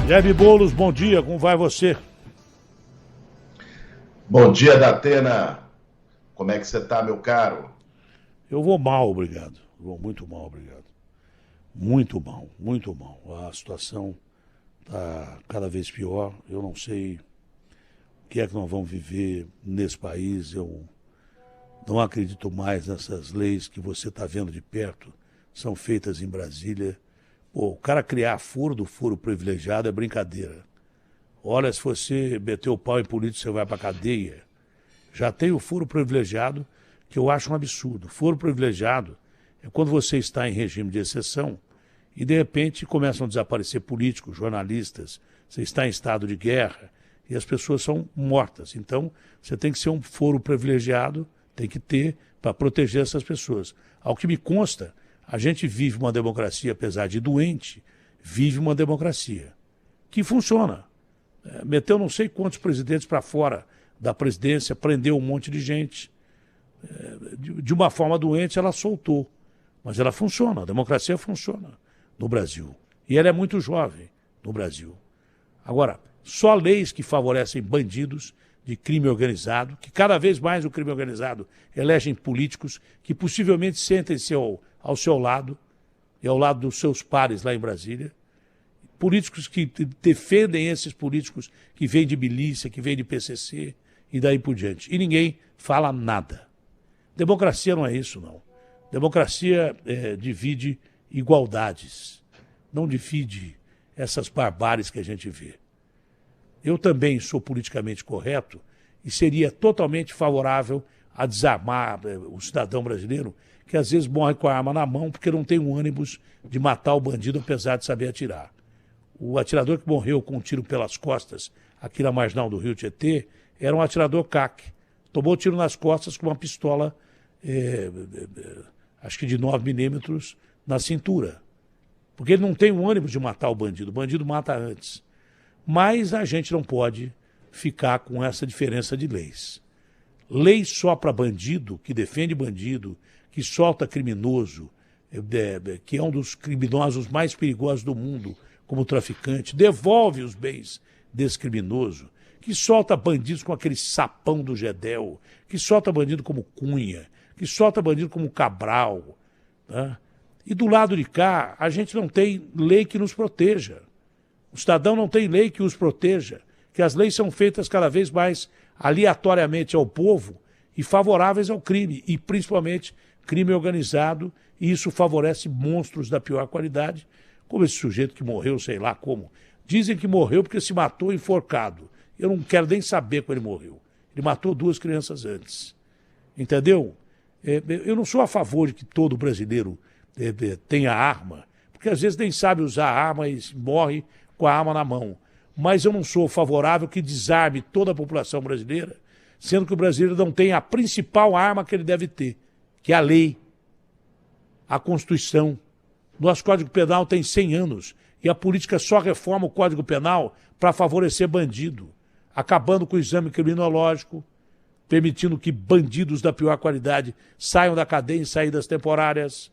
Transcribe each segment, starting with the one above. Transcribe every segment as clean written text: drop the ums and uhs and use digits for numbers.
Jaime Boulos, bom dia, como vai você? Bom dia, Datena. Como é que você tá, meu caro? Eu vou mal, obrigado. Vou muito mal, obrigado. Muito mal, muito mal. A situação está cada vez pior. Eu não sei o que é que nós vamos viver nesse país. Eu não acredito mais nessas leis que você está vendo de perto, são feitas em Brasília. Pô, o cara criar furo do furo privilegiado é brincadeira. Olha, se você meter o pau em político, você vai para cadeia. Já tem o furo privilegiado, que eu acho um absurdo. Furo privilegiado é quando você está em regime de exceção e, de repente, começam a desaparecer políticos, jornalistas, você está em estado de guerra e as pessoas são mortas. Então, você tem que ser um foro privilegiado, tem que ter, para proteger essas pessoas. Ao que me consta, a gente vive uma democracia, apesar de doente, vive uma democracia que funciona. Meteu não sei quantos presidentes para fora da presidência, prendeu um monte de gente. De uma forma doente, ela soltou. Mas ela funciona, a democracia funciona no Brasil. E ela é muito jovem no Brasil. Agora, só leis que favorecem bandidos de crime organizado, que cada vez mais o crime organizado elegem políticos que possivelmente sentem-se ao seu lado e ao lado dos seus pares lá em Brasília. Políticos que defendem esses políticos que vêm de milícia, que vêm de PCC e daí por diante. E ninguém fala nada. Democracia não é isso, não. Democracia divide igualdades, não divide essas barbáries que a gente vê. Eu também sou politicamente correto e seria totalmente favorável a desarmar o cidadão brasileiro que às vezes morre com a arma na mão porque não tem um ânimos de matar o bandido apesar de saber atirar. O atirador que morreu com um tiro pelas costas aqui na marginal do Rio Tietê era um atirador CAC. Tomou tiro nas costas com uma pistola, acho que de 9 milímetros, na cintura. Porque ele não tem o ânimo de matar o bandido mata antes. Mas a gente não pode ficar com essa diferença de leis. Lei só para bandido, que defende bandido, que solta criminoso, que é um dos criminosos mais perigosos do mundo, como traficante, devolve os bens desse criminoso, que solta bandidos com aquele sapão do Gedel, que solta bandido como Cunha, que solta bandido como Cabral. Tá? E do lado de cá, a gente não tem lei que nos proteja. O cidadão não tem lei que os proteja, que as leis são feitas cada vez mais aleatoriamente ao povo e favoráveis ao crime, e principalmente crime organizado, e isso favorece monstros da pior qualidade, como esse sujeito que morreu, sei lá como. Dizem que morreu porque se matou enforcado. Eu não quero nem saber como ele morreu. Ele matou 2 crianças antes. Entendeu? Eu não sou a favor de que todo brasileiro tenha arma, porque às vezes nem sabe usar a arma e morre com a arma na mão. Mas eu não sou favorável que desarme toda a população brasileira, sendo que o brasileiro não tem a principal arma que ele deve ter, que é a lei, a Constituição. Nosso Código Penal tem 100 anos e a política só reforma o Código Penal para favorecer bandido, acabando com o exame criminológico, permitindo que bandidos da pior qualidade saiam da cadeia em saídas temporárias,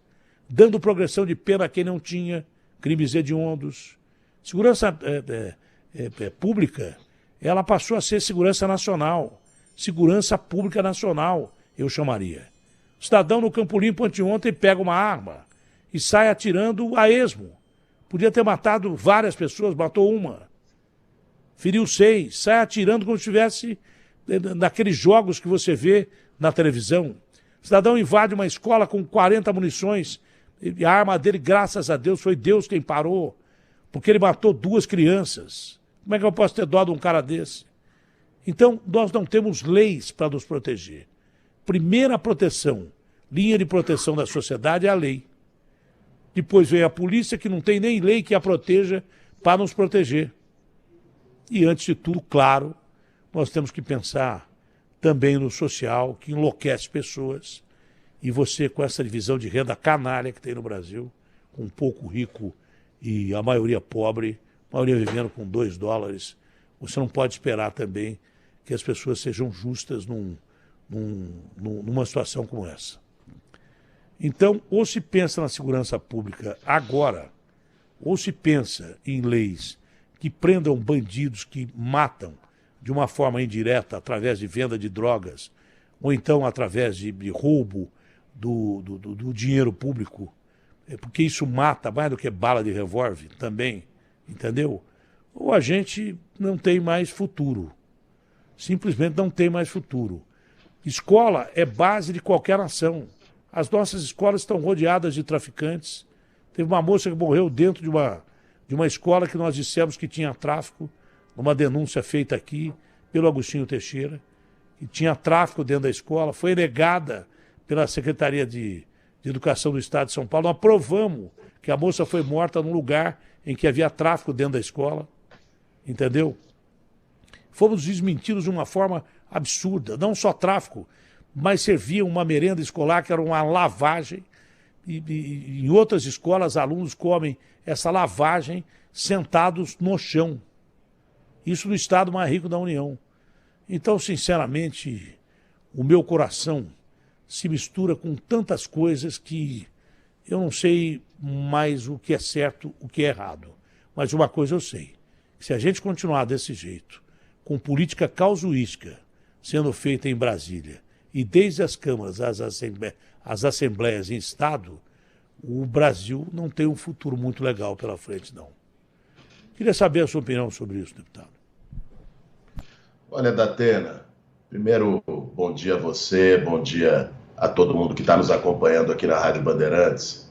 dando progressão de pena a quem não tinha, crimes hediondos. Segurança pública, ela passou a ser segurança nacional, segurança pública nacional, eu chamaria. O cidadão no Campo Limpo anteontem pega uma arma e sai atirando a esmo. Podia ter matado várias pessoas, matou uma. Feriu 6, sai atirando como se estivesse naqueles jogos que você vê na televisão. O cidadão invade uma escola com 40 munições e a arma dele, graças a Deus, foi Deus quem parou, porque ele matou 2 crianças. Como é que eu posso ter dó de um cara desse? Então, nós não temos leis para nos proteger. Primeira proteção, linha de proteção da sociedade é a lei. Depois vem a polícia, que não tem nem lei que a proteja para nos proteger. E antes de tudo, claro, nós temos que pensar também no social, que enlouquece pessoas. E você, com essa divisão de renda canalha que tem no Brasil, com um pouco rico e a maioria pobre, a maioria vivendo com $2, você não pode esperar também que as pessoas sejam justas numa situação como essa. Então, ou se pensa na segurança pública agora, ou se pensa em leis que prendam bandidos que matam de uma forma indireta através de venda de drogas ou então através de roubo do dinheiro público, porque isso mata mais do que bala de revólver também, entendeu? Ou a gente não tem mais futuro. Simplesmente não tem mais futuro. Escola é base de qualquer nação. As nossas escolas estão rodeadas de traficantes. Teve uma moça que morreu dentro de uma escola que nós dissemos que tinha tráfico, uma denúncia feita aqui pelo Agostinho Teixeira, que tinha tráfico dentro da escola, foi negada pela Secretaria de Educação do Estado de São Paulo. Nós provamos que a moça foi morta num lugar em que havia tráfico dentro da escola, entendeu? Fomos desmentidos de uma forma absurda, não só tráfico, mas servia uma merenda escolar que era uma lavagem, e em outras escolas alunos comem essa lavagem sentados no chão. Isso no estado mais rico da União. Então, sinceramente, o meu coração se mistura com tantas coisas que eu não sei mais o que é certo, o que é errado. Mas uma coisa eu sei, se a gente continuar desse jeito, com política causuística sendo feita em Brasília, e desde as câmaras às assembleias em Estado, o Brasil não tem um futuro muito legal pela frente, não. Queria saber a sua opinião sobre isso, deputado. Olha, Datena, primeiro, bom dia a você, bom dia a todo mundo que está nos acompanhando aqui na Rádio Bandeirantes.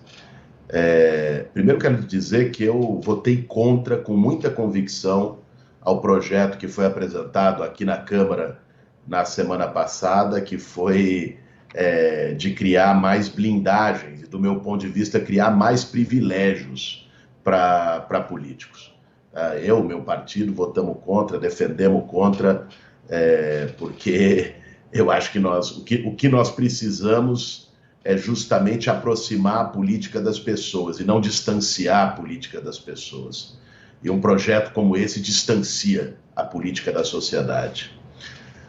Primeiro quero dizer que eu votei contra, com muita convicção, ao projeto que foi apresentado aqui na Câmara na semana passada, que foi de criar mais blindagens, e do meu ponto de vista, criar mais privilégios para políticos. Eu, meu partido, votamos contra, defendemos contra, porque eu acho que o que nós precisamos é justamente aproximar a política das pessoas e não distanciar a política das pessoas. E um projeto como esse distancia a política da sociedade.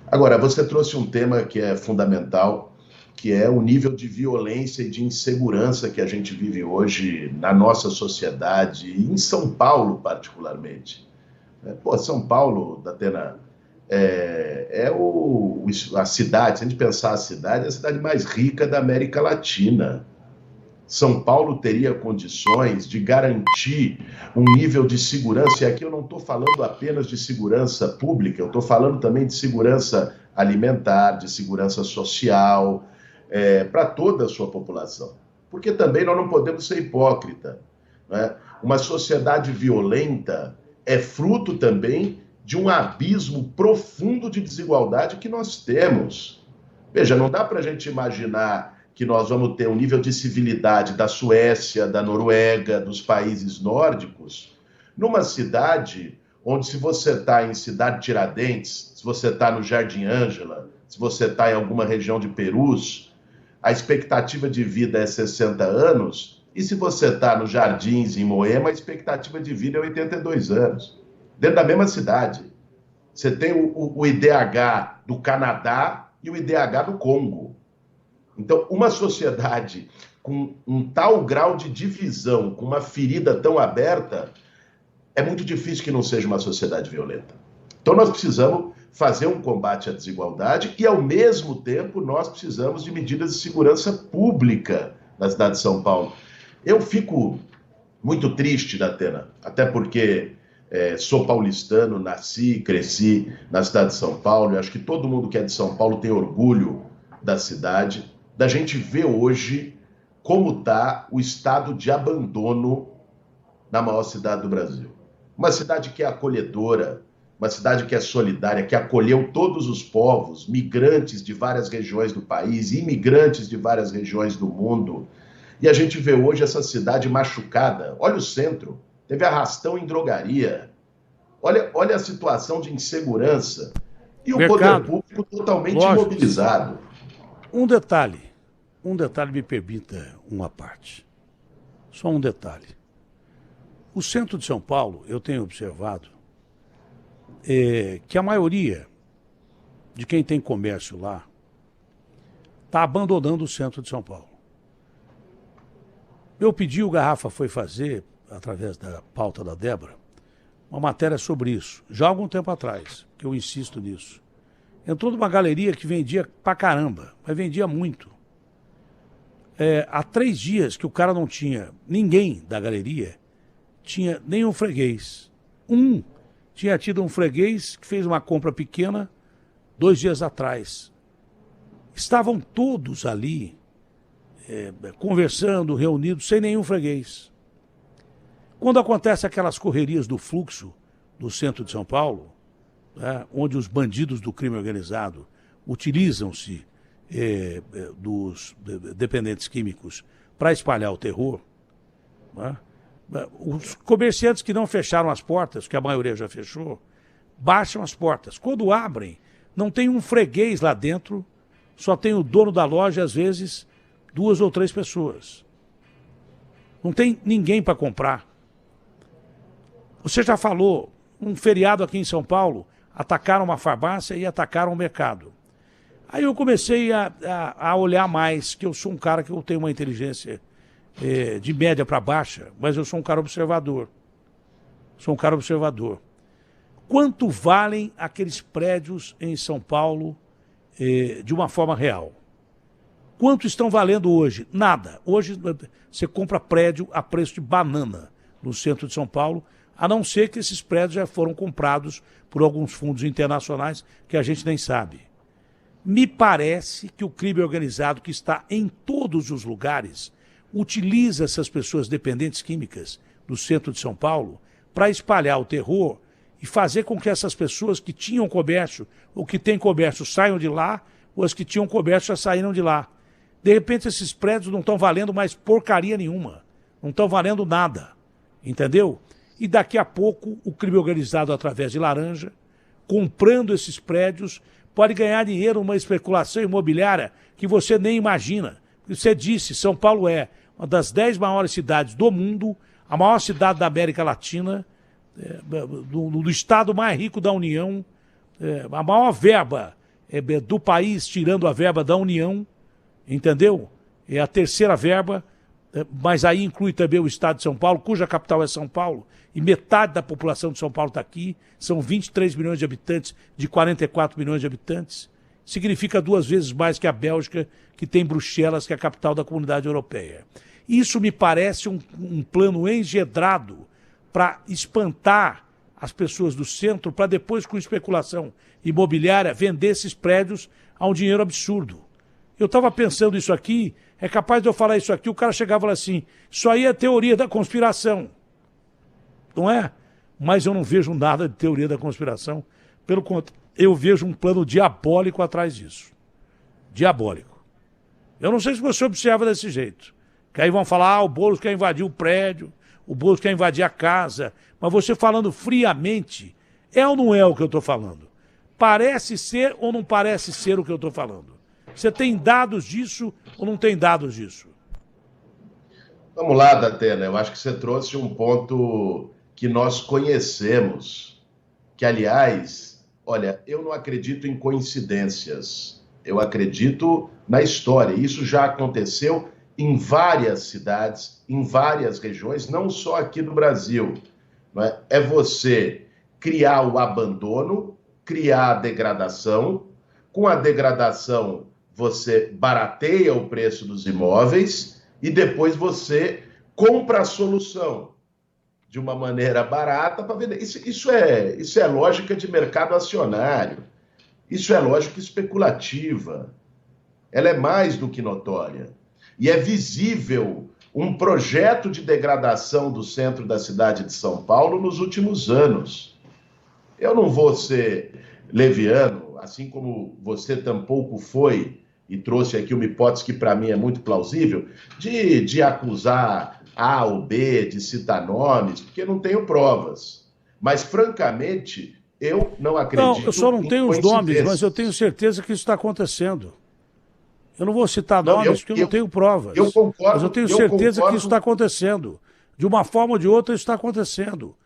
Agora, você trouxe um tema que é fundamental, que é o nível de violência e de insegurança que a gente vive hoje na nossa sociedade, e em São Paulo particularmente. São Paulo, Datena, a cidade, se a gente pensar a cidade, é a cidade mais rica da América Latina. São Paulo teria condições de garantir um nível de segurança, e aqui eu não estou falando apenas de segurança pública, eu estou falando também de segurança alimentar, de segurança social, para toda a sua população. Porque também nós não podemos ser hipócrita, né? Uma sociedade violenta é fruto também de um abismo profundo de desigualdade que nós temos. Veja, não dá para a gente imaginar que nós vamos ter um nível de civilidade da Suécia, da Noruega, dos países nórdicos, numa cidade onde, se você está em Cidade Tiradentes, se você está no Jardim Ângela, se você está em alguma região de Perus, a expectativa de vida é 60 anos, e se você está nos Jardins, em Moema, a expectativa de vida é 82 anos. Dentro da mesma cidade. Você tem o IDH do Canadá e o IDH do Congo. Então, uma sociedade com um tal grau de divisão, com uma ferida tão aberta, é muito difícil que não seja uma sociedade violenta. Então, nós precisamos fazer um combate à desigualdade e, ao mesmo tempo, nós precisamos de medidas de segurança pública na cidade de São Paulo. Eu fico muito triste, Datena, até porque sou paulistano, nasci e cresci na cidade de São Paulo, e acho que todo mundo que é de São Paulo tem orgulho da cidade, da gente ver hoje como está o estado de abandono na maior cidade do Brasil. Uma cidade que é acolhedora, uma cidade que é solidária, que acolheu todos os povos, migrantes de várias regiões do país, imigrantes de várias regiões do mundo. E a gente vê hoje essa cidade machucada. Olha o centro, teve arrastão em drogaria. Olha a situação de insegurança. E o poder público totalmente imobilizado. Um detalhe me permita uma parte. Só um detalhe. O centro de São Paulo, eu tenho observado que a maioria de quem tem comércio lá está abandonando o centro de São Paulo. Eu pedi, o Garrafa foi fazer, através da pauta da Débora, uma matéria sobre isso, já há algum tempo atrás, que eu insisto nisso. Entrou numa galeria que vendia pra caramba, mas vendia muito. Há 3 dias que o cara não tinha ninguém da galeria, tinha nenhum freguês. Tinha tido um freguês que fez uma compra pequena 2 dias atrás. Estavam todos ali, conversando, reunidos, sem nenhum freguês. Quando acontece aquelas correrias do fluxo do centro de São Paulo, né, onde os bandidos do crime organizado utilizam-se dos dependentes químicos para espalhar o terror, né, os comerciantes que não fecharam as portas, que a maioria já fechou, baixam as portas. Quando abrem, não tem um freguês lá dentro, só tem o dono da loja, às vezes, 2 ou 3 pessoas. Não tem ninguém para comprar. Você já falou, um feriado aqui em São Paulo, atacaram uma farmácia e atacaram o mercado. Aí eu comecei a olhar mais, que eu sou um cara que eu tenho uma inteligência de média para baixa, mas eu sou um cara observador. Quanto valem aqueles prédios em São Paulo de uma forma real? Quanto estão valendo hoje? Nada. Hoje você compra prédio a preço de banana no centro de São Paulo, a não ser que esses prédios já foram comprados por alguns fundos internacionais que a gente nem sabe. Me parece que o crime organizado, que está em todos os lugares, utiliza essas pessoas dependentes químicas do centro de São Paulo para espalhar o terror e fazer com que essas pessoas que tinham comércio ou que têm comércio saiam de lá, ou as que tinham comércio já saíram de lá. De repente esses prédios não estão valendo mais porcaria nenhuma, não estão valendo nada, entendeu? E daqui a pouco o crime organizado, através de laranja, comprando esses prédios, pode ganhar dinheiro numa especulação imobiliária que você nem imagina. Você disse, São Paulo é uma das 10 maiores cidades do mundo, a maior cidade da América Latina, do estado mais rico da União, a maior verba do país, tirando a verba da União, entendeu? É a terceira verba, mas aí inclui também o estado de São Paulo, cuja capital é São Paulo, e metade da população de São Paulo está aqui, são 23 milhões de habitantes, de 44 milhões de habitantes. Significa 2 vezes mais que a Bélgica, que tem Bruxelas, que é a capital da Comunidade Europeia. Isso me parece um plano engedrado para espantar as pessoas do centro, para depois, com especulação imobiliária, vender esses prédios a um dinheiro absurdo. Eu estava pensando isso aqui, é capaz de eu falar isso aqui, o cara chegava e falava assim, isso aí é teoria da conspiração. Não é? Mas eu não vejo nada de teoria da conspiração. Pelo contrário, eu vejo um plano diabólico atrás disso. Diabólico. Eu não sei se você observa desse jeito. Que aí vão falar, o Boulos quer invadir o prédio, o Boulos quer invadir a casa. Mas você falando friamente, é ou não é o que eu estou falando? Parece ser ou não parece ser o que eu estou falando? Você tem dados disso ou não tem dados disso? Vamos lá, Datena. Eu acho que você trouxe um ponto que nós conhecemos. Que, aliás, olha, eu não acredito em coincidências. Eu acredito na história. Isso já aconteceu em várias cidades, em várias regiões, não só aqui no Brasil. Não é? É você criar o abandono, criar a degradação. Com a degradação, você barateia o preço dos imóveis e depois você compra a solução de uma maneira barata para vender. Isso é lógica de mercado acionário. Isso é lógica especulativa. Ela é mais do que notória. E é visível um projeto de degradação do centro da cidade de São Paulo nos últimos anos. Eu não vou ser leviano, assim como você tampouco foi, e trouxe aqui uma hipótese que para mim é muito plausível, de acusar A ou B, de citar nomes, porque não tenho provas. Mas, francamente, eu não acredito. Não, eu só não tenho os nomes, mas eu tenho certeza que isso está acontecendo. Eu não vou citar nomes porque eu não tenho provas. Eu concordo. Mas eu tenho certeza que isso está acontecendo. De uma forma ou de outra, isso está acontecendo.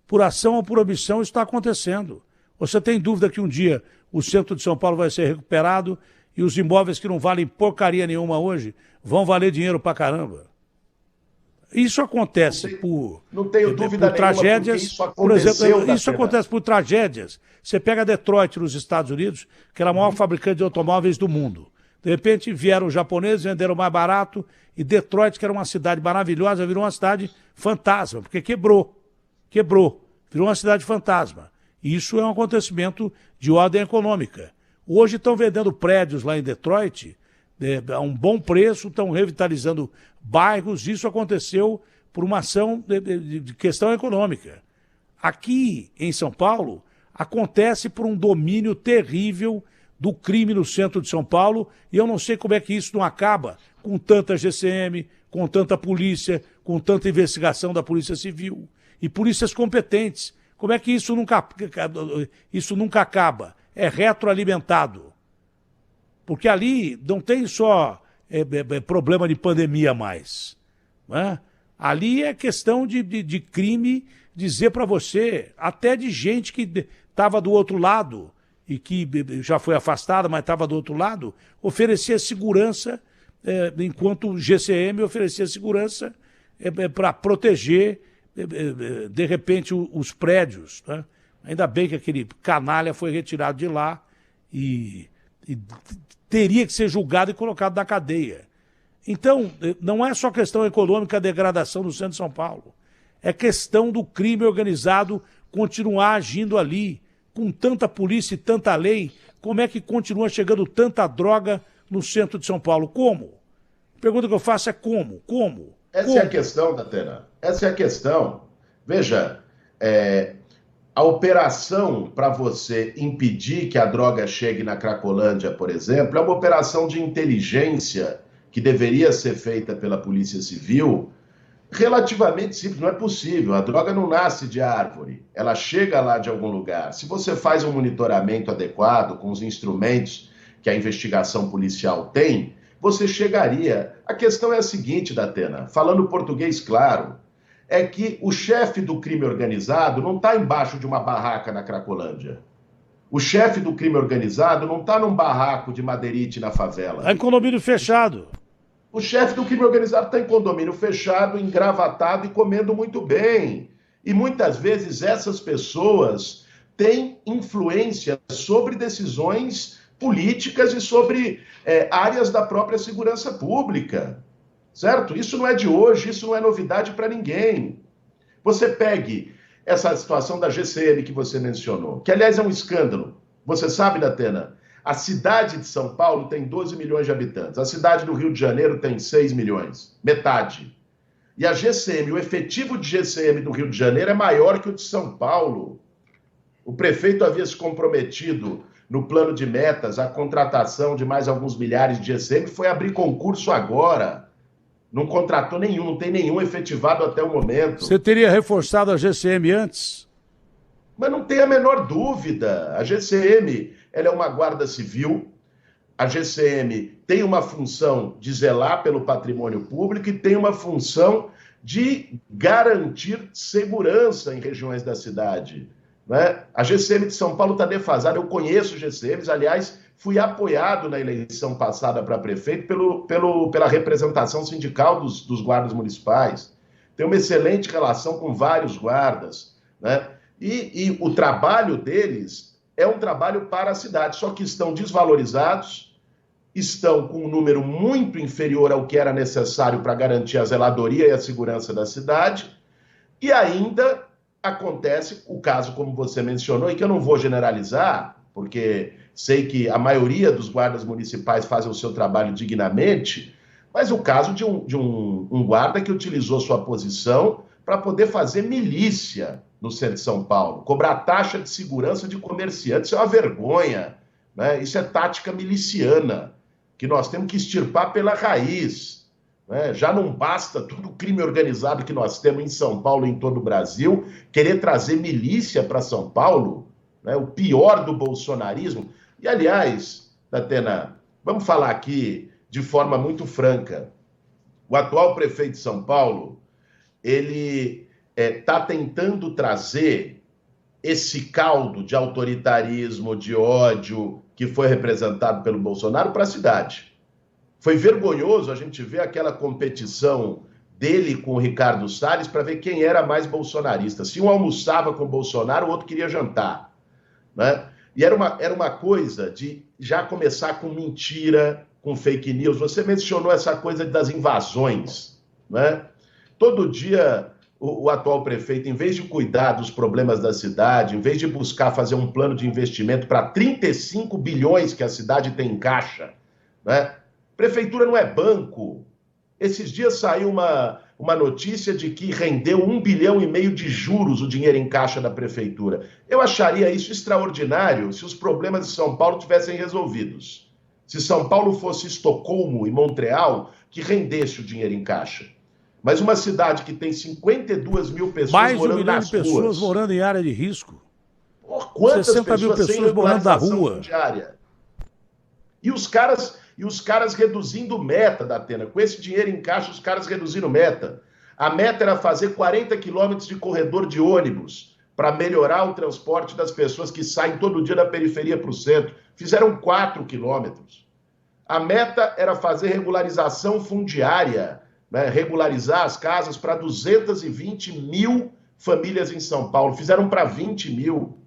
Por ação ou por omissão, isso está acontecendo. Você tem dúvida que um dia o centro de São Paulo vai ser recuperado e os imóveis que não valem porcaria nenhuma hoje vão valer dinheiro pra caramba? Isso acontece não tenho dúvida por tragédias. Isso por exemplo, isso acontece por tragédias. Você pega Detroit, nos Estados Unidos, que era a maior fabricante de automóveis do mundo. De repente vieram os japoneses, venderam mais barato, e Detroit, que era uma cidade maravilhosa, virou uma cidade fantasma, porque quebrou. Virou uma cidade fantasma. E isso é um acontecimento de ordem econômica. Hoje estão vendendo prédios lá em Detroit a um bom preço, estão revitalizando bairros. Isso aconteceu por uma ação de questão econômica. Aqui em São Paulo, acontece por um domínio terrível do crime no centro de São Paulo, e eu não sei como é que isso não acaba com tanta GCM, com tanta polícia, com tanta investigação da Polícia Civil e polícias competentes. Como é que isso nunca acaba? É retroalimentado. Porque ali não tem só problema de pandemia mais. Né? Ali é questão de crime, dizer para você, até de gente que estava do outro lado e que já foi afastada, mas estava do outro lado, oferecia segurança, enquanto o GCM oferecia segurança para proteger, de repente, os prédios. Né? Ainda bem que aquele canalha foi retirado de lá e teria que ser julgado e colocado na cadeia. Então, não é só questão econômica a degradação do centro de São Paulo. É questão do crime organizado continuar agindo ali, com tanta polícia e tanta lei. Como é que continua chegando tanta droga no centro de São Paulo? Como? A pergunta que eu faço é como? Como? Essa é a questão, Datena. Essa é a questão. Veja, a operação para você impedir que a droga chegue na Cracolândia, por exemplo, é uma operação de inteligência que deveria ser feita pela Polícia Civil, relativamente simples. Não é possível. A droga não nasce de árvore. Ela chega lá de algum lugar. Se você faz um monitoramento adequado com os instrumentos que a investigação policial tem, você chegaria. A questão é a seguinte, Datena, falando português claro, é que o chefe do crime organizado não está embaixo de uma barraca na Cracolândia. O chefe do crime organizado não está num barraco de madeirite na favela. Está em condomínio fechado. O chefe do crime organizado está em condomínio fechado, engravatado e comendo muito bem. E muitas vezes essas pessoas têm influência sobre decisões políticas e sobre áreas da própria segurança pública. Certo? Isso não é de hoje, isso não é novidade para ninguém. Você pegue essa situação da GCM que você mencionou, que aliás é um escândalo. Você sabe, Datena, a cidade de São Paulo tem 12 milhões de habitantes, a cidade do Rio de Janeiro tem 6 milhões, metade. E a GCM, o efetivo de GCM do Rio de Janeiro é maior que o de São Paulo. O prefeito havia se comprometido no plano de metas a contratação de mais alguns milhares de GCM, foi abrir concurso agora. Não contratou nenhum, não tem nenhum efetivado até o momento. Você teria reforçado a GCM antes? Mas não tem a menor dúvida. A GCM, ela é uma guarda civil. A GCM tem uma função de zelar pelo patrimônio público e tem uma função de garantir segurança em regiões da cidade. Né? A GCM de São Paulo está defasada. Eu conheço GCMs, aliás, fui apoiado na eleição passada para prefeito pela representação sindical dos guardas municipais. Tenho uma excelente relação com vários guardas. Né? E o trabalho deles é um trabalho para a cidade, só que estão desvalorizados, estão com um número muito inferior ao que era necessário para garantir a zeladoria e a segurança da cidade, e ainda acontece o caso, como você mencionou, e que eu não vou generalizar, porque sei que a maioria dos guardas municipais fazem o seu trabalho dignamente, mas o caso de um guarda que utilizou sua posição para poder fazer milícia no centro de São Paulo, cobrar taxa de segurança de comerciantes, isso é uma vergonha, né? Isso é tática miliciana, que nós temos que extirpar pela raiz. Né? Já não basta todo o crime organizado que nós temos em São Paulo e em todo o Brasil, querer trazer milícia para São Paulo, né? O pior do bolsonarismo. E, aliás, Datena, vamos falar aqui de forma muito franca. O atual prefeito de São Paulo, ele está tentando trazer esse caldo de autoritarismo, de ódio que foi representado pelo Bolsonaro para a cidade. Foi vergonhoso a gente ver aquela competição dele com o Ricardo Salles para ver quem era mais bolsonarista. Se um almoçava com o Bolsonaro, o outro queria jantar, né? E era uma coisa de já começar com mentira, com fake news. Você mencionou essa coisa das invasões, né? Todo dia o atual prefeito, em vez de cuidar dos problemas da cidade, em vez de buscar fazer um plano de investimento para 35 bilhões que a cidade tem em caixa, né? Prefeitura não é banco. Esses dias saiu uma notícia de que rendeu 1,5 bilhão de juros o dinheiro em caixa da prefeitura. Eu acharia isso extraordinário se os problemas de São Paulo tivessem resolvidos. Se São Paulo fosse Estocolmo e Montreal, que rendesse o dinheiro em caixa. Mas uma cidade que tem 52 mil pessoas morando nas ruas. Mais de 1 milhão de pessoas morando em área de risco. Por quantas 60 mil pessoas morando na rua. Fundiária? E os caras reduzindo meta da Atena. Com esse dinheiro em caixa, os caras reduzindo meta. A meta era fazer 40 quilômetros de corredor de ônibus para melhorar o transporte das pessoas que saem todo dia da periferia para o centro. Fizeram 4 quilômetros. A meta era fazer regularização fundiária, né? Regularizar as casas para 220 mil famílias em São Paulo. Fizeram para 20 mil.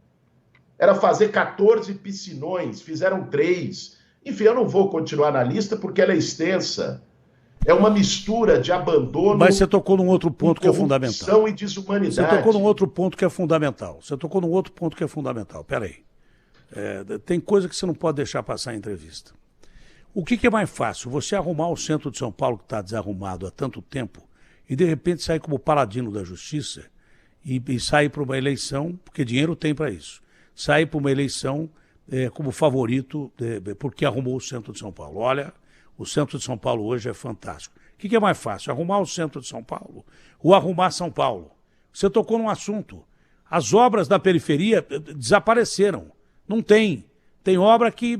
Era fazer 14 piscinões. Fizeram 3. Enfim, eu não vou continuar na lista porque ela é extensa. É uma mistura de abandono... Mas você tocou num outro ponto que é fundamental. Corrupção e desumanidade. Você tocou num outro ponto que é fundamental. Peraí. Tem coisa que você não pode deixar passar em entrevista. O que é mais fácil? Você arrumar o centro de São Paulo, que está desarrumado há tanto tempo, e de repente sair como paladino da justiça e sair para uma eleição, porque dinheiro tem para isso. Sair para uma eleição... como favorito, porque arrumou o centro de São Paulo. Olha, o centro de São Paulo hoje é fantástico. O que é mais fácil, arrumar o centro de São Paulo ou arrumar São Paulo? Você tocou num assunto. As obras da periferia desapareceram. Não tem. Tem obra que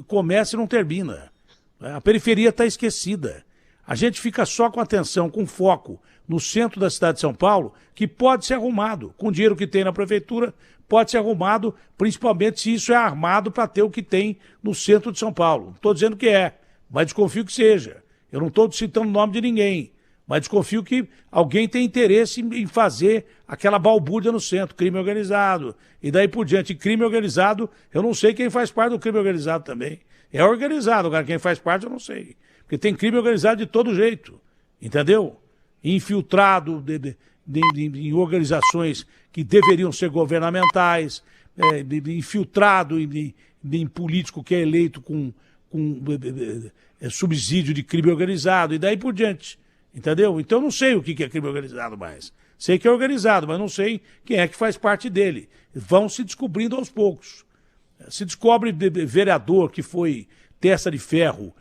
começa e não termina. A periferia está esquecida. A gente fica só com atenção, com foco no centro da cidade de São Paulo, que pode ser arrumado. Com o dinheiro que tem na prefeitura, pode ser arrumado, principalmente se isso é armado para ter o que tem no centro de São Paulo. Não estou dizendo que é, mas desconfio que seja. Eu não estou citando o nome de ninguém, mas desconfio que alguém tem interesse em fazer aquela balbúrdia no centro, crime organizado. E daí por diante, crime organizado, eu não sei quem faz parte do crime organizado também. É organizado, agora quem faz parte eu não sei. Porque tem crime organizado de todo jeito, entendeu? Infiltrado em organizações que deveriam ser governamentais, infiltrado em político que é eleito com subsídio de crime organizado, e daí por diante, entendeu? Então eu não sei o que é crime organizado mais. Sei que é organizado, mas não sei quem é que faz parte dele. Vão se descobrindo aos poucos. Se descobre vereador que foi testa de ferro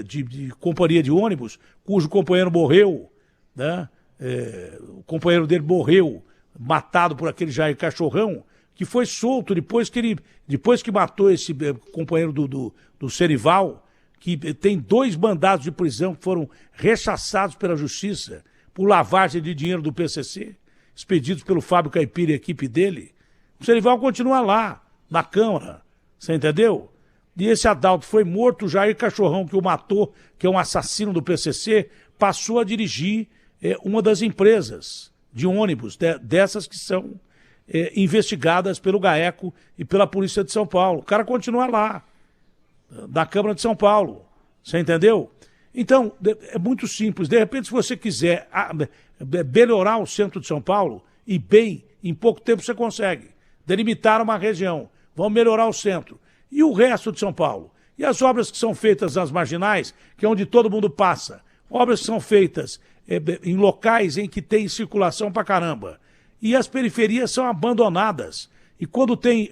de companhia de ônibus, cujo companheiro morreu, né? O companheiro dele morreu, matado por aquele Jair Cachorrão, que foi solto depois que matou esse companheiro do Serival, que tem 2 mandados de prisão que foram rechaçados pela justiça por lavagem de dinheiro do PCC, expedidos pelo Fábio Caipira e a equipe dele. O Serival continua lá, na Câmara, você entendeu? E esse Adalto foi morto, o Jair Cachorrão, que o matou, que é um assassino do PCC, passou a dirigir uma das empresas de ônibus, dessas que são investigadas pelo GAECO e pela Polícia de São Paulo. O cara continua lá, da Câmara de São Paulo, você entendeu? Então, é muito simples. De repente, se você quiser melhorar o centro de São Paulo, e bem, em pouco tempo você consegue. Delimitar uma região, vamos melhorar o centro. E o resto de São Paulo? E as obras que são feitas nas marginais, que é onde todo mundo passa? Obras que são feitas em locais em que tem circulação pra caramba. E as periferias são abandonadas. E quando tem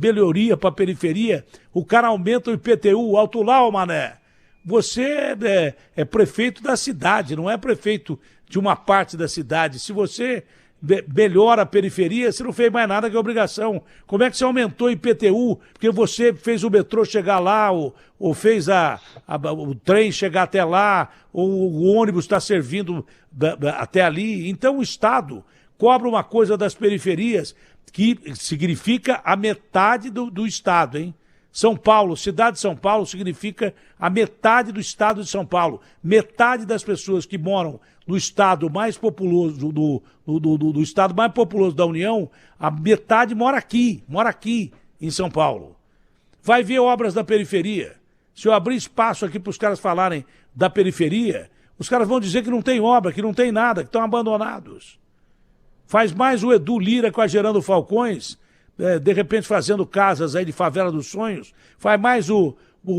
melhoria para a periferia, o cara aumenta o IPTU, alto lá, ô mané. Você é prefeito da cidade, não é prefeito de uma parte da cidade. Se você melhora a periferia, você não fez mais nada que obrigação. Como é que você aumentou o IPTU? Porque você fez o metrô chegar lá, ou fez o trem chegar até lá, ou o ônibus está servindo até ali. Então o Estado cobra uma coisa das periferias que significa a metade do Estado, hein? São Paulo, cidade de São Paulo, significa a metade do estado de São Paulo. Metade das pessoas que moram no estado mais populoso, do estado mais populoso da União, a metade mora aqui em São Paulo. Vai ver obras da periferia. Se eu abrir espaço aqui para os caras falarem da periferia, os caras vão dizer que não tem obra, que não tem nada, que estão abandonados. Faz mais o Edu Lira com a Gerando Falcões, de repente fazendo casas aí de favela dos sonhos, faz mais o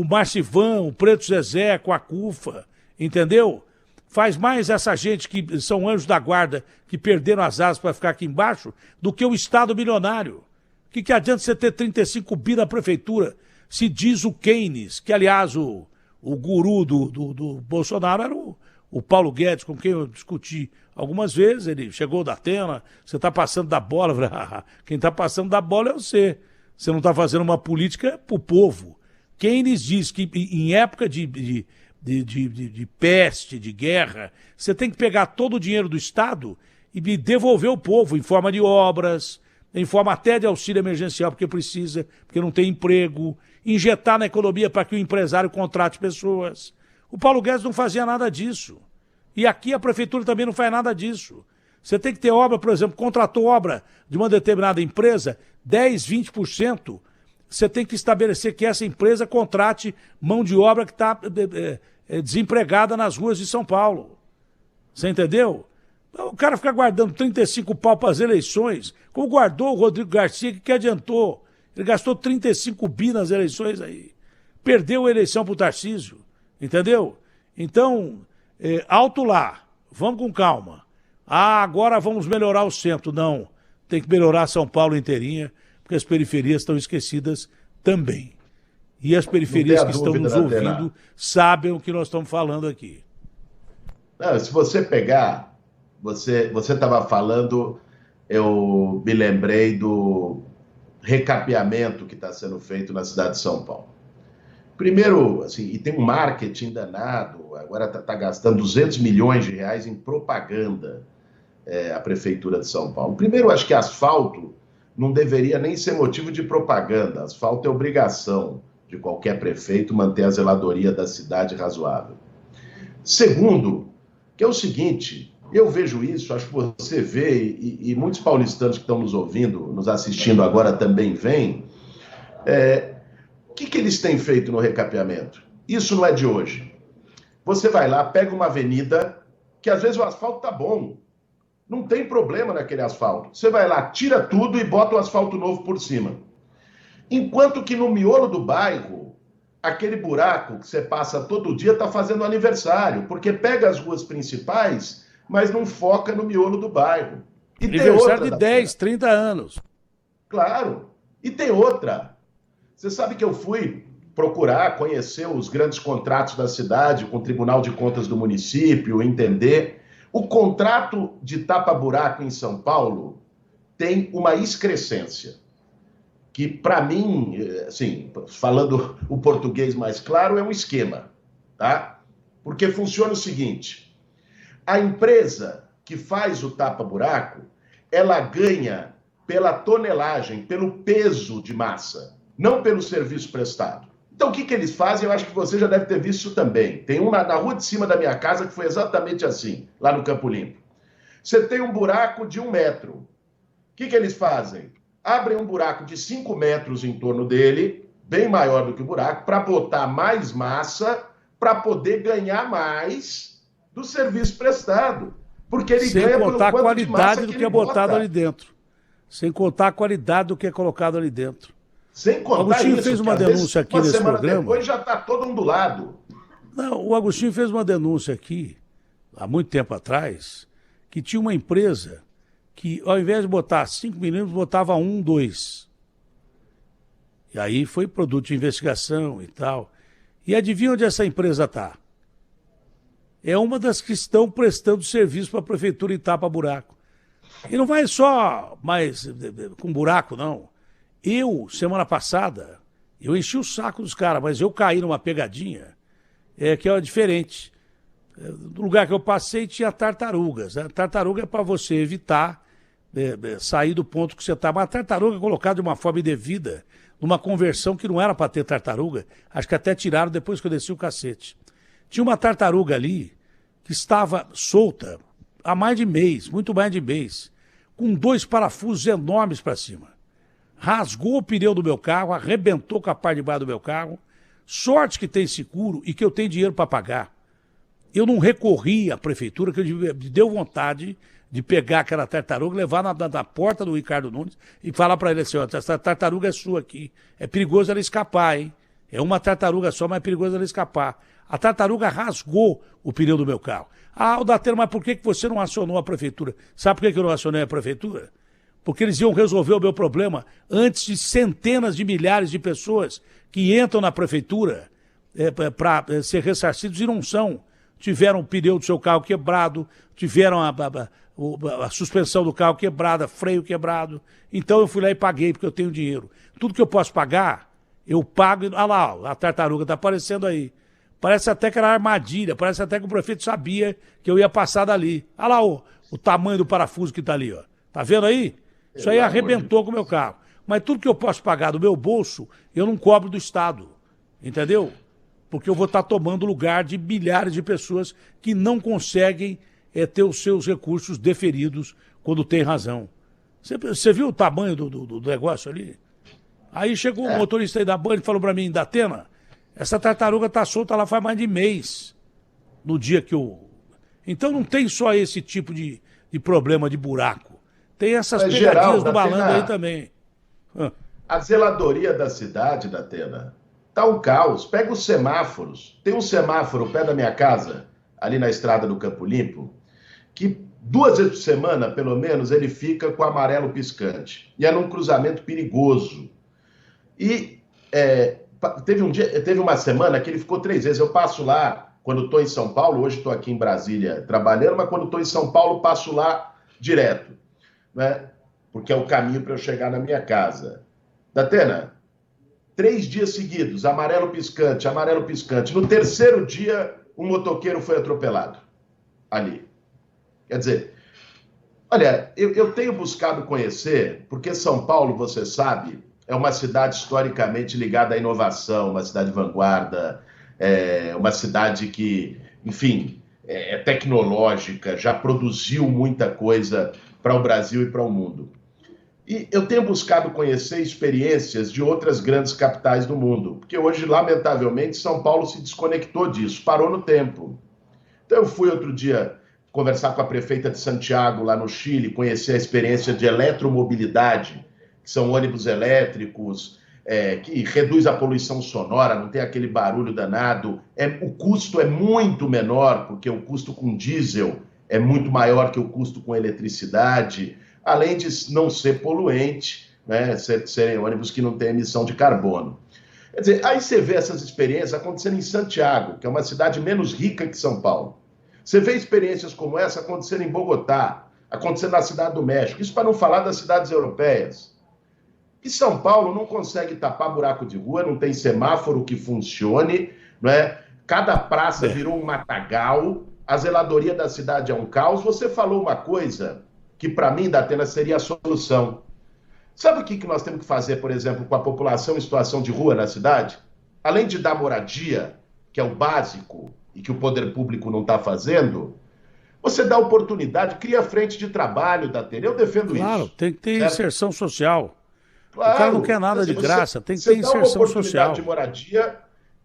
Marcivão, o Preto Zezé com a CUFA, entendeu? Faz mais essa gente que são anjos da guarda, que perderam as asas para ficar aqui embaixo, do que o Estado milionário. O que adianta você ter 35 bi na prefeitura, se diz o Keynes, que aliás o guru do Bolsonaro era o Paulo Guedes, com quem eu discuti algumas vezes, ele chegou da Atena, você está passando da bola, quem está passando da bola é você não está fazendo uma política para o povo. Keynes diz que em época de peste, de guerra, você tem que pegar todo o dinheiro do Estado e devolver ao povo em forma de obras, em forma até de auxílio emergencial, porque precisa, porque não tem emprego, injetar na economia para que o empresário contrate pessoas. O Paulo Guedes não fazia nada disso. E aqui a prefeitura também não faz nada disso. Você tem que ter obra, por exemplo, contratou obra de uma determinada empresa, 10, 20%, você tem que estabelecer que essa empresa contrate mão de obra que está desempregada nas ruas de São Paulo. Você entendeu? O cara fica guardando 35 pau para as eleições, como guardou o Rodrigo Garcia, que adiantou? Ele gastou 35 bi nas eleições aí. Perdeu a eleição para o Tarcísio, entendeu? Então, alto lá, vamos com calma. Agora vamos melhorar o centro. Não, tem que melhorar São Paulo inteirinha, porque as periferias estão esquecidas também. E as periferias que estão nos ouvindo sabem o que nós estamos falando aqui. Não, se você pegar... Você estava falando, eu me lembrei do recapeamento que está sendo feito na cidade de São Paulo. Primeiro, assim, e tem um marketing danado, agora está gastando 200 milhões de reais em propaganda a Prefeitura de São Paulo. Primeiro, acho que asfalto não deveria nem ser motivo de propaganda, asfalto é obrigação de qualquer prefeito manter a zeladoria da cidade razoável. Segundo, que é o seguinte... Eu vejo isso, acho que você vê, e muitos paulistanos que estão nos ouvindo, nos assistindo agora também veem. O que eles têm feito no recapeamento? Isso não é de hoje. Você vai lá, pega uma avenida, que às vezes o asfalto está bom. Não tem problema naquele asfalto. Você vai lá, tira tudo e bota o asfalto novo por cima. Enquanto que no miolo do bairro, aquele buraco que você passa todo dia está fazendo aniversário, porque pega as ruas principais... mas não foca no miolo do bairro. E aniversário de 10, 30 anos. Claro. E tem outra. Você sabe que eu fui procurar, conhecer os grandes contratos da cidade, com o Tribunal de Contas do município, entender. O contrato de tapa-buraco em São Paulo tem uma excrescência, que para mim, assim, falando o português mais claro, é um esquema, tá? Porque funciona o seguinte... A empresa que faz o tapa-buraco, ela ganha pela tonelagem, pelo peso de massa, não pelo serviço prestado. Então, o que eles fazem? Eu acho que você já deve ter visto isso também. Tem um na rua de cima da minha casa que foi exatamente assim, lá no Campo Limpo. Você tem um buraco de 1 metro. O que eles fazem? Abrem um buraco de 5 metros em torno dele, bem maior do que o buraco, para botar mais massa, para poder ganhar mais... do serviço prestado, porque ele ganha pelo contar a quanto de massa qualidade do que é botado ali dentro. Sem contar a qualidade do que é colocado ali dentro. Sem contar o Agostinho isso, fez uma denúncia aqui nesse programa. Depois já está todo ondulado. Não, o Agostinho fez uma denúncia aqui, há muito tempo atrás, que tinha uma empresa que, ao invés de botar 5 milímetros, botava 1, 2. E aí foi produto de investigação e tal. E adivinha onde essa empresa está? É uma das que estão prestando serviço para a prefeitura em tapa-buraco. E não vai só mais com buraco, não. Semana passada, eu enchi o saco dos caras, mas eu caí numa pegadinha que é diferente. No lugar que eu passei tinha tartarugas. A tartaruga é para você evitar sair do ponto que você está. Mas a tartaruga é colocada de uma forma indevida, numa conversão que não era para ter tartaruga. Acho que até tiraram depois que eu desci o cacete. Tinha uma tartaruga ali que estava solta há mais de mês, muito mais de mês, com 2 parafusos enormes para cima. Rasgou o pneu do meu carro, arrebentou com a parte de baixo do meu carro. Sorte que tem seguro e que eu tenho dinheiro para pagar. Eu não recorri à prefeitura, que me deu vontade de pegar aquela tartaruga, levar na porta do Ricardo Nunes e falar para ele assim, ó, essa tartaruga é sua aqui. É perigoso ela escapar, hein? É uma tartaruga só, mas é perigoso ela escapar. A tartaruga rasgou o pneu do meu carro. Ah, o Datena, mas por que você não acionou a prefeitura? Sabe por que eu não acionei a prefeitura? Porque eles iam resolver o meu problema antes de centenas de milhares de pessoas que entram na prefeitura para ser ressarcidos e não são. Tiveram o pneu do seu carro quebrado, tiveram a suspensão do carro quebrada, freio quebrado. Então eu fui lá e paguei, porque eu tenho dinheiro. Tudo que eu posso pagar, eu pago. Olha lá, ó, a tartaruga está aparecendo aí. Parece até que era armadilha, parece até que o prefeito sabia que eu ia passar dali. Olha lá o tamanho do parafuso que está ali, ó. Tá vendo aí? Isso aí arrebentou com o meu carro. Mas tudo que eu posso pagar do meu bolso, eu não cobro do Estado. Entendeu? Porque eu vou estar tomando lugar de milhares de pessoas que não conseguem ter os seus recursos deferidos quando tem razão. Você viu o tamanho do negócio ali? Aí chegou o motorista aí da Band e falou para mim, Datena, essa tartaruga está solta lá faz mais de mês, no dia que eu... Então não tem só esse tipo de problema de buraco. Tem essas pegadinhas do malandro aí também. A zeladoria da cidade, Datena, tá um caos. Pega os semáforos. Tem um semáforo perto da minha casa, ali na estrada do Campo Limpo, que 2 vezes por semana, pelo menos, ele fica com amarelo piscante. E é num cruzamento perigoso. E teve uma semana que ele ficou 3 vezes. Eu passo lá quando estou em São Paulo, hoje estou aqui em Brasília trabalhando, mas quando estou em São Paulo, passo lá direto, né? Porque é o caminho para eu chegar na minha casa. Datena, 3 dias seguidos, amarelo piscante, amarelo piscante. No 3º dia, um motoqueiro foi atropelado ali. Quer dizer, olha, eu tenho buscado conhecer, porque São Paulo, você sabe, é uma cidade historicamente ligada à inovação, uma cidade vanguarda, uma cidade que, enfim, é tecnológica, já produziu muita coisa para o Brasil e para o mundo. E eu tenho buscado conhecer experiências de outras grandes capitais do mundo, porque hoje, lamentavelmente, São Paulo se desconectou disso, parou no tempo. Então eu fui outro dia conversar com a prefeita de Santiago, lá no Chile, conhecer a experiência de eletromobilidade, que são ônibus elétricos, que reduz a poluição sonora, não tem aquele barulho danado. O custo é muito menor, porque o custo com diesel é muito maior que o custo com eletricidade, além de não ser poluente, né, serem ônibus que não têm emissão de carbono. Quer dizer, aí você vê essas experiências acontecendo em Santiago, que é uma cidade menos rica que São Paulo. Você vê experiências como essa acontecendo em Bogotá, acontecendo na Cidade do México, isso para não falar das cidades europeias. E São Paulo não consegue tapar buraco de rua, não tem semáforo que funcione, não é? Cada praça virou um matagal, a zeladoria da cidade é um caos. Você falou uma coisa que para mim, Datena, seria a solução. Sabe o que nós temos que fazer, por exemplo, com a população em situação de rua na cidade? Além de dar moradia, que é o básico e que o poder público não está fazendo, você dá oportunidade, cria frente de trabalho, Datena. Eu defendo isso. Claro, tem que ter inserção social. Claro. O cara não quer nada de graça, tem que ter inserção social. Você dá uma oportunidade de moradia,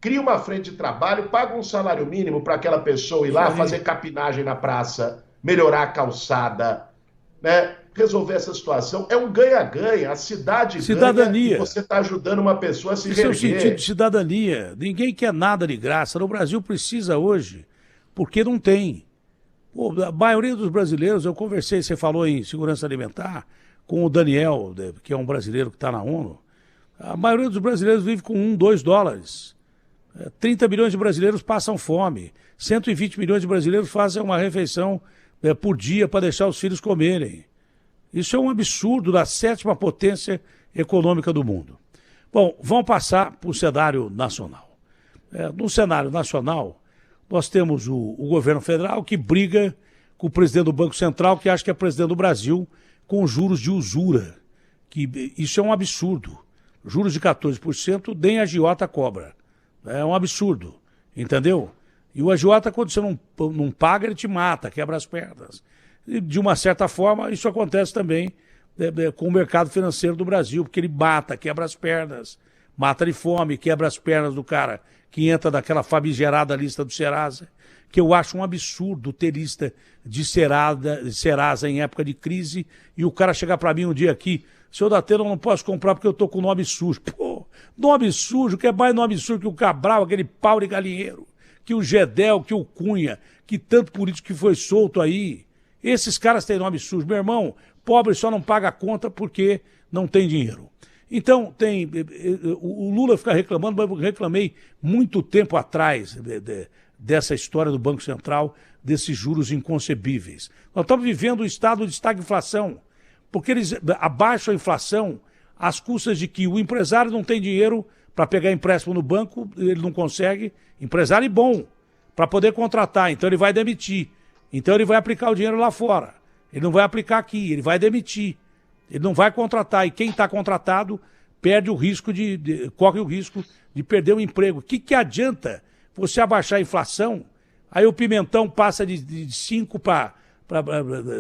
cria uma frente de trabalho, paga um salário mínimo para aquela pessoa ir lá fazer capinagem na praça, melhorar a calçada, né? Resolver essa situação. É um ganha-ganha. A cidade cidadania. Ganha e você está ajudando uma pessoa a se reerguer. Esse é o sentido de cidadania. Ninguém quer nada de graça. No Brasil precisa hoje, porque não tem. Pô, a maioria dos brasileiros, eu conversei, você falou em segurança alimentar, com o Daniel, que é um brasileiro que está na ONU. A maioria dos brasileiros vive com $1, $2. 30 milhões de brasileiros passam fome. 120 milhões de brasileiros fazem uma refeição por dia para deixar os filhos comerem. Isso é um absurdo da 7ª potência econômica do mundo. Bom, vamos passar para o cenário nacional. No cenário nacional, nós temos o governo federal que briga com o presidente do Banco Central, que acha que é presidente do Brasil, com juros de usura, que isso é um absurdo. Juros de 14%, nem a agiota cobra. É um absurdo, entendeu? E o agiota, quando você não paga, ele te mata, quebra as pernas. E, de uma certa forma, isso acontece também com o mercado financeiro do Brasil, porque ele mata, quebra as pernas, mata de fome, quebra as pernas do cara que entra naquela famigerada lista do Serasa, que eu acho um absurdo ter lista de Serasa em época de crise e o cara chegar para mim um dia aqui, senhor Datena, eu não posso comprar porque eu tô com nome sujo. Pô, nome sujo, que é mais nome sujo que o Cabral, aquele pau de galinheiro, que o Gedel, que o Cunha, que tanto político que foi solto aí. Esses caras têm nome sujo. Meu irmão, pobre só não paga a conta porque não tem dinheiro. Então, o Lula fica reclamando, mas eu reclamei muito tempo atrás dessa história do Banco Central, desses juros inconcebíveis. Nós estamos vivendo um estado de estagflação, porque eles abaixam a inflação às custas de que o empresário não tem dinheiro para pegar empréstimo no banco, ele não consegue, empresário bom, para poder contratar, então ele vai demitir. Então ele vai aplicar o dinheiro lá fora. Ele não vai aplicar aqui, ele vai demitir. Ele não vai contratar. E quem está contratado perde o risco corre o risco de perder o emprego. O que adianta você abaixar a inflação? Aí o pimentão passa de 5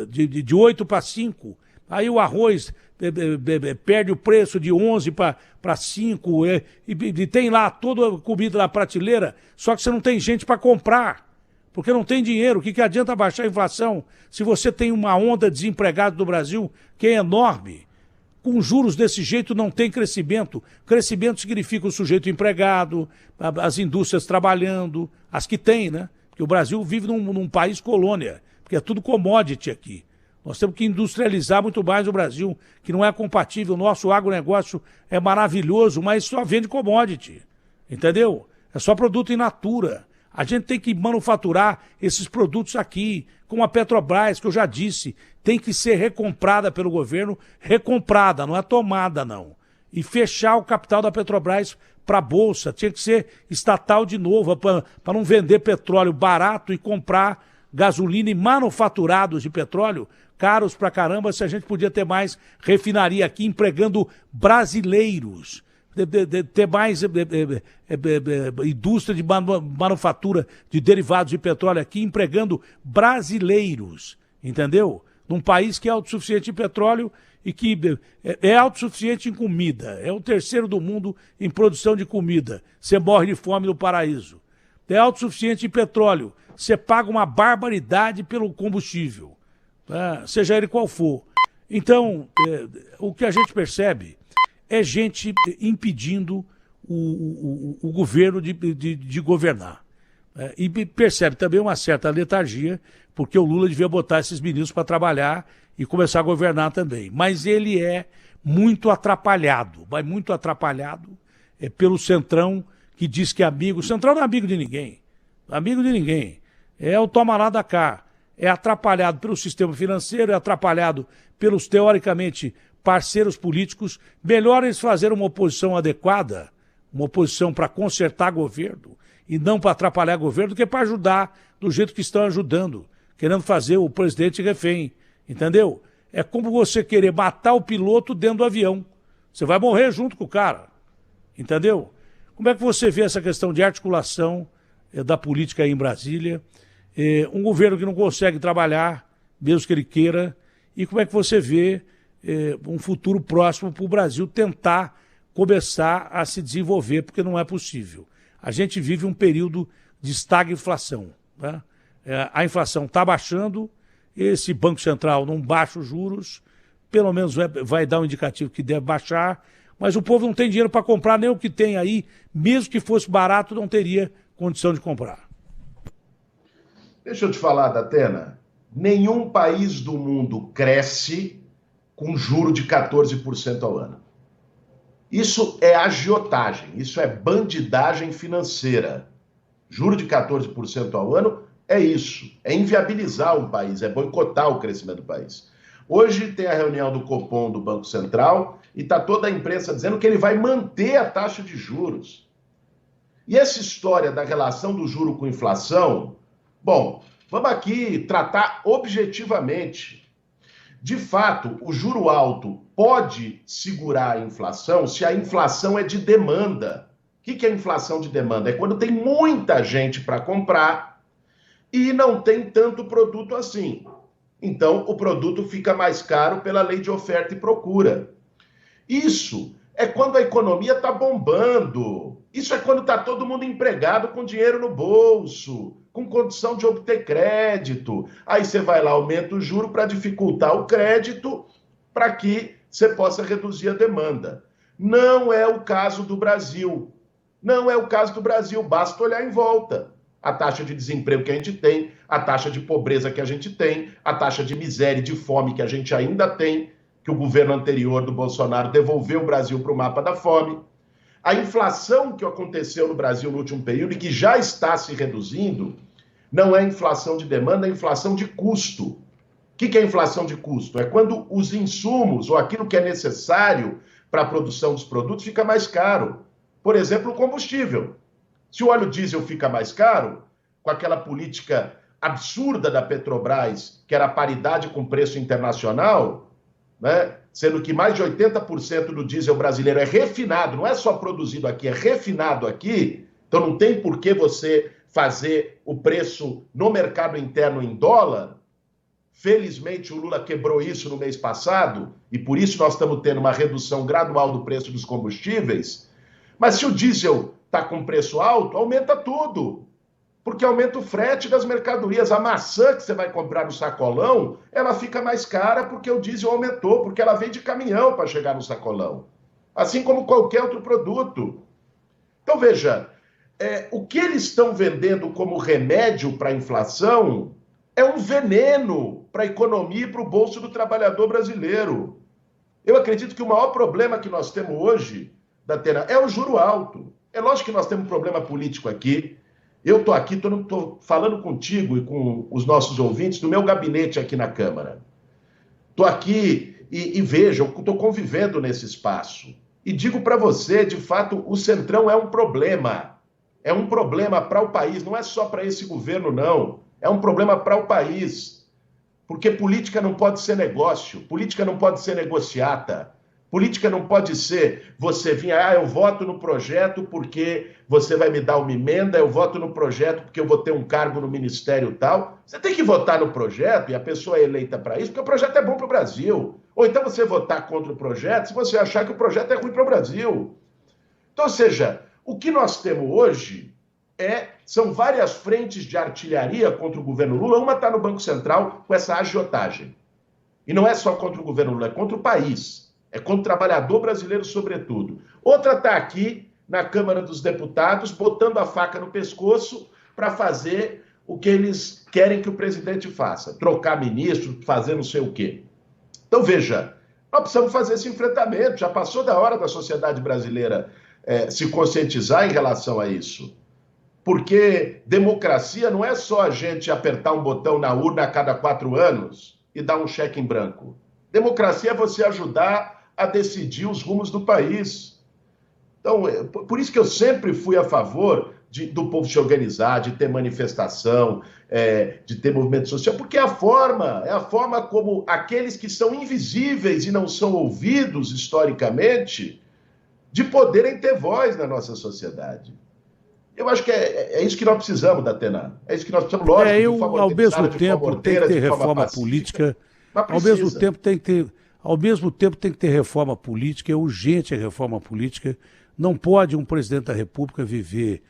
de 8 para 5. Aí o arroz perde o preço de 11 para 5. E tem lá toda a comida na prateleira, só que você não tem gente para comprar. Porque não tem dinheiro. O que adianta baixar a inflação se você tem uma onda de desempregados no Brasil que é enorme? Com juros desse jeito não tem crescimento. Crescimento significa o sujeito empregado, as indústrias trabalhando, as que tem, né? Porque o Brasil vive num país colônia, porque é tudo commodity aqui. Nós temos que industrializar muito mais o Brasil, que não é compatível. O nosso agronegócio é maravilhoso, mas só vende commodity, entendeu? É só produto in natura. A gente tem que manufaturar esses produtos aqui, como a Petrobras, que eu já disse, tem que ser recomprada pelo governo, recomprada, não é tomada, não. E fechar o capital da Petrobras para a Bolsa, tinha que ser estatal de novo, para não vender petróleo barato e comprar gasolina e manufaturados de petróleo caros pra caramba, se a gente podia ter mais refinaria aqui, empregando brasileiros. Ter mais indústria de manufatura de derivados de petróleo aqui, empregando brasileiros, entendeu? Num país que é autossuficiente em petróleo e que é autossuficiente em comida, é o terceiro do mundo em produção de comida, você morre de fome no paraíso. É autossuficiente em petróleo, você paga uma barbaridade pelo combustível, tá? Seja ele qual for. Então, o que a gente percebe é gente impedindo o governo de governar. E percebe também uma certa letargia, porque o Lula devia botar esses ministros para trabalhar e começar a governar também. Mas ele é muito atrapalhado, vai muito atrapalhado pelo Centrão, que diz que é amigo. O Centrão não é amigo de ninguém, amigo de ninguém. É o toma lá da cá. É atrapalhado pelo sistema financeiro, é atrapalhado pelos, teoricamente, parceiros políticos. Melhor eles fazerem uma oposição adequada, uma oposição para consertar governo e não para atrapalhar governo, do que para ajudar do jeito que estão ajudando, querendo fazer o presidente refém, entendeu? É como você querer matar o piloto dentro do avião. Você vai morrer junto com o cara, entendeu? Como é que você vê essa questão de articulação da política aí em Brasília? Um governo que não consegue trabalhar, mesmo que ele queira, e como é que você vê um futuro próximo para o Brasil tentar começar a se desenvolver, porque não é possível. A gente vive um período de estagflação, né? A inflação está baixando, esse Banco Central não baixa os juros, pelo menos vai dar um indicativo que deve baixar, mas o povo não tem dinheiro para comprar nem o que tem aí, mesmo que fosse barato, não teria condição de comprar. Deixa eu te falar, Datena, nenhum país do mundo cresce com juro de 14% ao ano. Isso é agiotagem, isso é bandidagem financeira. Juro de 14% ao ano é isso, é inviabilizar um país, é boicotar o crescimento do país. Hoje tem a reunião do Copom do Banco Central e está toda a imprensa dizendo que ele vai manter a taxa de juros. E essa história da relação do juro com inflação, bom, vamos aqui tratar objetivamente. De fato, o juro alto pode segurar a inflação se a inflação é de demanda. O que é inflação de demanda? É quando tem muita gente para comprar e não tem tanto produto assim. Então, o produto fica mais caro pela lei de oferta e procura. Isso é quando a economia está bombando. Isso é quando está todo mundo empregado com dinheiro no bolso, com condição de obter crédito. Aí você vai lá, aumenta o juro para dificultar o crédito, para que você possa reduzir a demanda. Não é o caso do Brasil. Não é o caso do Brasil, basta olhar em volta. A taxa de desemprego que a gente tem, a taxa de pobreza que a gente tem, a taxa de miséria e de fome que a gente ainda tem, que o governo anterior do Bolsonaro devolveu o Brasil para o mapa da fome. A inflação que aconteceu no Brasil no último período e que já está se reduzindo, não é inflação de demanda, é inflação de custo. O que é inflação de custo? É quando os insumos ou aquilo que é necessário para a produção dos produtos fica mais caro. Por exemplo, o combustível. Se o óleo diesel fica mais caro, com aquela política absurda da Petrobras, que era a paridade com preço internacional, né? Sendo que mais de 80% do diesel brasileiro é refinado, não é só produzido aqui, é refinado aqui, então não tem por que você fazer o preço no mercado interno em dólar. Felizmente, o Lula quebrou isso no mês passado, e por isso nós estamos tendo uma redução gradual do preço dos combustíveis. Mas se o diesel está com preço alto, aumenta tudo. Porque aumenta o frete das mercadorias. A maçã que você vai comprar no sacolão, ela fica mais cara porque o diesel aumentou, porque ela vem de caminhão para chegar no sacolão. Assim como qualquer outro produto. Então, veja, o que eles estão vendendo como remédio para a inflação é um veneno para a economia e para o bolso do trabalhador brasileiro. Eu acredito que o maior problema que nós temos hoje, Datena, é o juro alto. É lógico que nós temos um problema político aqui. Eu estou aqui, estou falando contigo e com os nossos ouvintes do meu gabinete aqui na Câmara. Estou aqui e veja, eu estou convivendo nesse espaço. E digo para você, de fato, o Centrão é um problema. É um problema para o país, não é só para esse governo, não. É um problema para o país. Porque política não pode ser negócio, política não pode ser negociata. Política não pode ser você vir, eu voto no projeto porque você vai me dar uma emenda, eu voto no projeto porque eu vou ter um cargo no ministério tal. Você tem que votar no projeto e a pessoa é eleita para isso, porque o projeto é bom para o Brasil. Ou então você votar contra o projeto se você achar que o projeto é ruim para o Brasil. Então, ou seja, o que nós temos hoje são várias frentes de artilharia contra o governo Lula. Uma está no Banco Central com essa agiotagem. E não é só contra o governo Lula, é contra o país. É contra o trabalhador brasileiro, sobretudo. Outra está aqui, na Câmara dos Deputados, botando a faca no pescoço para fazer o que eles querem que o presidente faça. Trocar ministro, fazer não sei o quê. Então, veja, nós precisamos fazer esse enfrentamento. Já passou da hora da sociedade brasileira se conscientizar em relação a isso. Porque democracia não é só a gente apertar um botão na urna a cada 4 anos e dar um cheque em branco. Democracia é você ajudar a decidir os rumos do país. Então, por isso que eu sempre fui a favor do povo se organizar, de ter manifestação, de ter movimento social, porque é a forma como aqueles que são invisíveis e não são ouvidos historicamente, de poderem ter voz na nossa sociedade. Eu acho que é isso que nós precisamos, Datena. É isso que nós precisamos, lógico, de forma ao mesmo organizada, tempo, de forma ordeira, tem que ter de forma reforma pacífica. política. Mas Ao mesmo precisa. tempo tem que ter reforma política, é urgente a reforma política. Não pode um presidente da República viver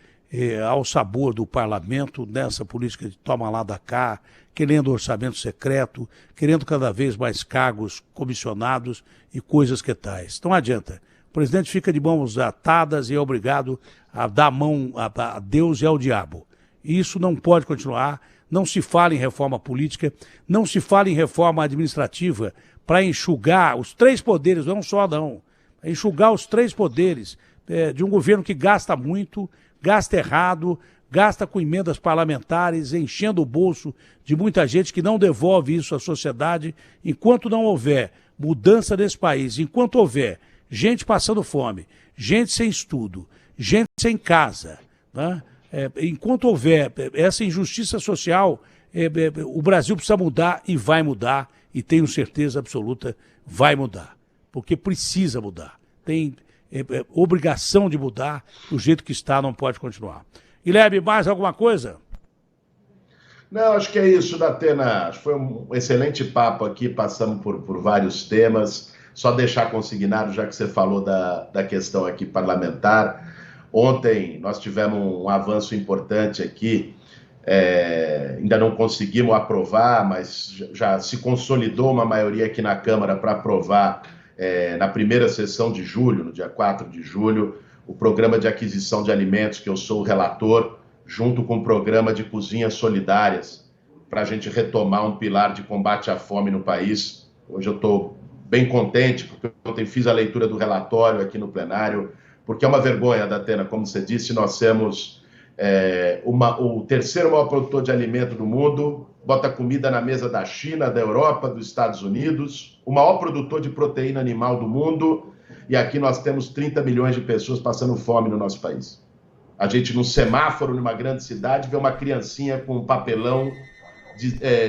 ao sabor do parlamento, nessa política de toma lá da cá, querendo orçamento secreto, querendo cada vez mais cargos comissionados e coisas que tais. Não adianta. O presidente fica de mãos atadas e é obrigado a dar a mão a Deus e ao diabo. Isso não pode continuar. Não se fala em reforma política, não se fala em reforma administrativa para enxugar os 3 poderes, não só não, enxugar os 3 poderes de um governo que gasta muito, gasta errado, gasta com emendas parlamentares, enchendo o bolso de muita gente que não devolve isso à sociedade. Enquanto não houver mudança nesse país, enquanto houver gente passando fome, gente sem estudo, gente sem casa, né? Enquanto houver essa injustiça social, o Brasil precisa mudar e vai mudar. e tenho certeza absoluta vai mudar, porque precisa mudar. Tem obrigação de mudar, do jeito que está não pode continuar. Guilherme, mais alguma coisa? Não, acho que é isso, Datena. Acho que foi um excelente papo aqui, passamos por vários temas. Só deixar consignado, já que você falou da questão aqui parlamentar. Ontem nós tivemos um avanço importante aqui, ainda não conseguimos aprovar, mas já se consolidou uma maioria aqui na Câmara para aprovar, na primeira sessão de julho, no dia 4 de julho, o programa de aquisição de alimentos, que eu sou o relator, junto com o programa de cozinhas solidárias, para a gente retomar um pilar de combate à fome no país. Hoje eu estou bem contente, porque ontem fiz a leitura do relatório aqui no plenário, porque é uma vergonha, Datena, como você disse, nós temos o terceiro maior produtor de alimento do mundo, bota comida na mesa da China, da Europa, dos Estados Unidos, o maior produtor de proteína animal do mundo, e aqui nós temos 30 milhões de pessoas passando fome no nosso país. A gente, num semáforo, numa grande cidade, vê uma criancinha com um papelão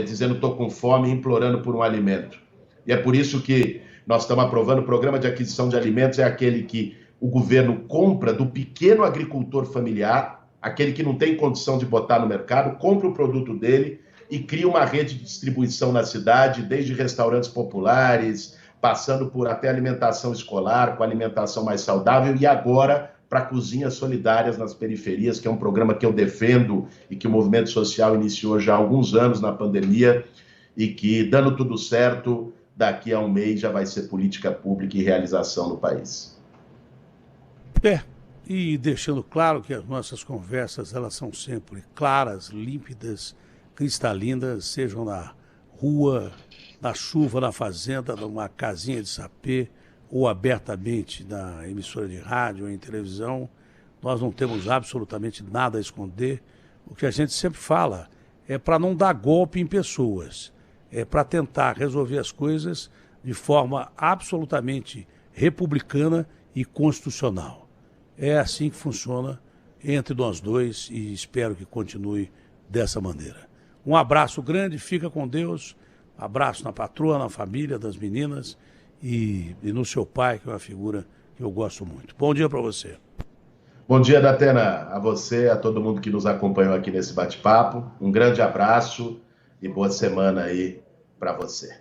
dizendo estou com fome, implorando por um alimento. E é por isso que nós estamos aprovando o programa de aquisição de alimentos, é aquele que o governo compra do pequeno agricultor familiar, aquele que não tem condição de botar no mercado, compra o produto dele e cria uma rede de distribuição na cidade, desde restaurantes populares, passando por até alimentação escolar, com alimentação mais saudável, e agora para cozinhas solidárias nas periferias, que é um programa que eu defendo e que o movimento social iniciou já há alguns anos na pandemia e que, dando tudo certo, daqui a um mês já vai ser política pública e realização no país. E deixando claro que as nossas conversas, elas são sempre claras, límpidas, cristalinas, sejam na rua, na chuva, na fazenda, numa casinha de sapê, ou abertamente na emissora de rádio ou em televisão, nós não temos absolutamente nada a esconder. O que a gente sempre fala é para não dar golpe em pessoas, é para tentar resolver as coisas de forma absolutamente republicana e constitucional. É assim que funciona entre nós dois e espero que continue dessa maneira. Um abraço grande, fica com Deus, abraço na patroa, na família, das meninas, e no seu pai, que é uma figura que eu gosto muito. Bom dia para você. Bom dia, Datena, a você, a todo mundo que nos acompanhou aqui nesse bate-papo. Um grande abraço e boa semana aí para você.